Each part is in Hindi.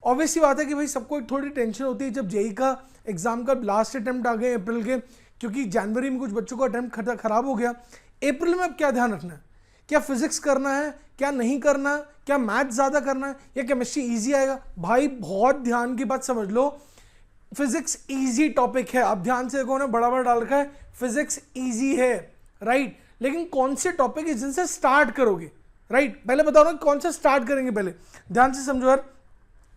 ऑब्वियसली बात है कि भाई सबको एक थोड़ी टेंशन होती है जब जेई का एग्जाम का लास्ट अटेम्प्ट आ गए अप्रैल के, क्योंकि जनवरी में कुछ बच्चों का अटेम्प्ट खराब हो गया। अप्रैल में अब क्या ध्यान रखना है, क्या फिजिक्स करना है, क्या नहीं करना, क्या मैथ ज्यादा करना है, या केमिस्ट्री इजी आएगा। भाई बहुत ध्यान की बात समझ लो, फिजिक्स इजी टॉपिक है, आप ध्यान से देखो ना, बड़ा बड़ा डाल रखा है फिजिक्स इजी है, राइट। लेकिन कौन से टॉपिक है जिनसे स्टार्ट करोगे, राइट, पहले बताओ ना कौन से स्टार्ट करेंगे, पहले ध्यान से समझो यार।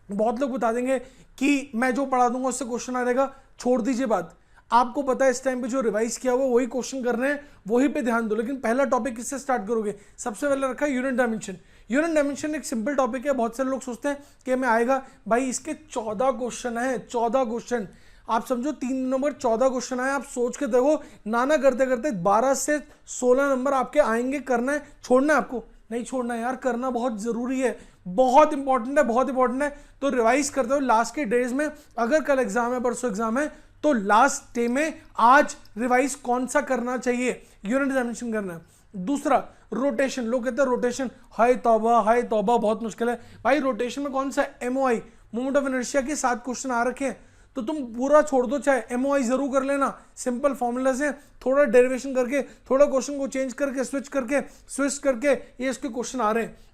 बहुत लोग बता देंगे कि मैं जो पढ़ा दूंगा उससे क्वेश्चन आ जाएगा, छोड़ दीजिए बात। आपको पता है इस टाइम पे जो रिवाइज किया हुआ वही क्वेश्चन करने हैं, वही पे ध्यान दो। लेकिन पहला टॉपिक किससे स्टार्ट करोगे, सबसे पहले रखा है यूनिट डायमेंशन। यूनिट डायमेंशन एक सिंपल टॉपिक है, बहुत सारे लोग सोचते हैं कि मैं आएगा, भाई इसके 14 क्वेश्चन है, 14 क्वेश्चन। आप समझो 3 नंबर 14 क्वेश्चन आए, आप सोच के देखो, नाना करते करते 12 से 16 नंबर आपके आएंगे। करना है, छोड़ना है आपको, नहीं छोड़ना है यार, करना बहुत जरूरी है, बहुत इंपॉर्टेंट है, बहुत इंपॉर्टेंट है। तो रिवाइज करते हो लास्ट के डेज में, अगर कल एग्जाम है, परसों एग्जाम है, तो लास्ट डे में आज रिवाइज कौन सा करना चाहिए, यूनिट डायमेंशन करना है। दूसरा रोटेशन, लोग कहते हैं रोटेशन हाय तौबा बहुत मुश्किल है। भाई रोटेशन में कौन सा एमओआई, मोमेंट ऑफ इनर्शिया के 7 क्वेश्चन आ रखे हैं, तो तुम पूरा छोड़ दो, चाहे एमओआई जरूर कर लेना, सिंपल फॉर्मूला से थोड़ा डेरिवेशन करके, थोड़ा क्वेश्चन को चेंज करके, स्विच करके ये इसके क्वेश्चन आ रहे हैं।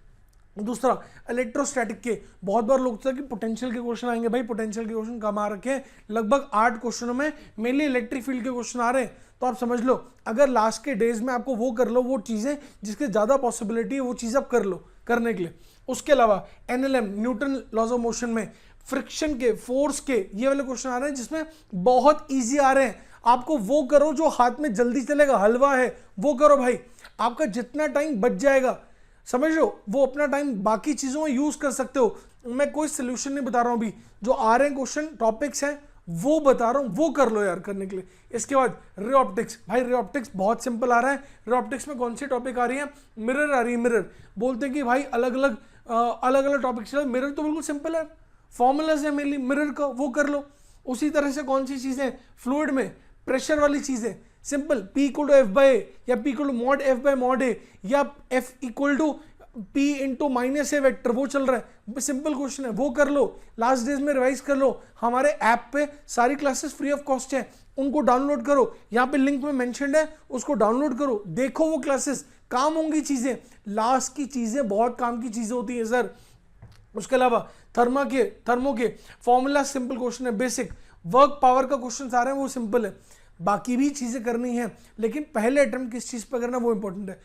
दूसरा इलेक्ट्रोस्टैटिक के, बहुत बार लोग सोचते हैं कि पोटेंशियल के क्वेश्चन आएंगे, भाई पोटेंशियल के क्वेश्चन कम आ रखे हैं, लगभग 8 क्वेश्चनों में मेनली इलेक्ट्रिक फील्ड के क्वेश्चन आ रहे हैं। तो आप समझ लो, अगर लास्ट के डेज में आपको वो कर लो, वो चीजें जिसके ज्यादा पॉसिबिलिटी है वो चीज आप कर लो करने के लिए। उसके अलावा NLM, Newton laws of motion में फ्रिक्शन के, फोर्स के, ये वाले क्वेश्चन आ रहे हैं जिसमें बहुत ईजी आ रहे हैं। आपको वो करो जो हाथ में जल्दी चलेगा, हलवा है वो करो भाई, आपका जितना टाइम बच जाएगा, समझ लो, वो अपना टाइम बाकी चीजों में यूज कर सकते हो। मैं कोई सोल्यूशन नहीं बता रहा हूं अभी, जो आ रहे हैं क्वेश्चन टॉपिक्स हैं वो बता रहा हूं, वो कर लो यार करने के लिए। इसके बाद रे ऑप्टिक्स, भाई रे ऑप्टिक्स बहुत सिंपल आ रहा है। रे ऑप्टिक्स में कौन सी टॉपिक आ रही है, मिरर आ रही है। मिरर बोलते हैं कि भाई अलग अलग टॉपिक चल, मिरर तो बिल्कुल सिंपल है, फॉर्मूलाज है मेनली मिरर का, वो कर लो। उसी तरह से कौन सी चीजें, फ्लूइड में प्रेशर वाली चीजें, simple P equal to F by A, या P equal to mod F by mod A, या F equal to P into minus A vector, वो चल रहा है, सिंपल क्वेश्चन है, वो कर लो। लास्ट डेज में रिवाइज कर लो। हमारे ऐप पे सारी क्लासेस फ्री ऑफ कॉस्ट है, उनको डाउनलोड करो, यहाँ पे लिंक में मेंशन्ड है, उसको डाउनलोड करो, देखो वो क्लासेस, काम होंगी चीजें, लास्ट की चीजें बहुत काम की चीजें होती है सर। उसके अलावा थर्मो के फॉर्मूला सिंपल क्वेश्चन है, बेसिक वर्क पावर का क्वेश्चन आ रहे हैं, वो सिंपल है। बाकी भी चीजें करनी है, लेकिन पहले अटेम्प्ट किस चीज पर करना वो इंपॉर्टेंट है।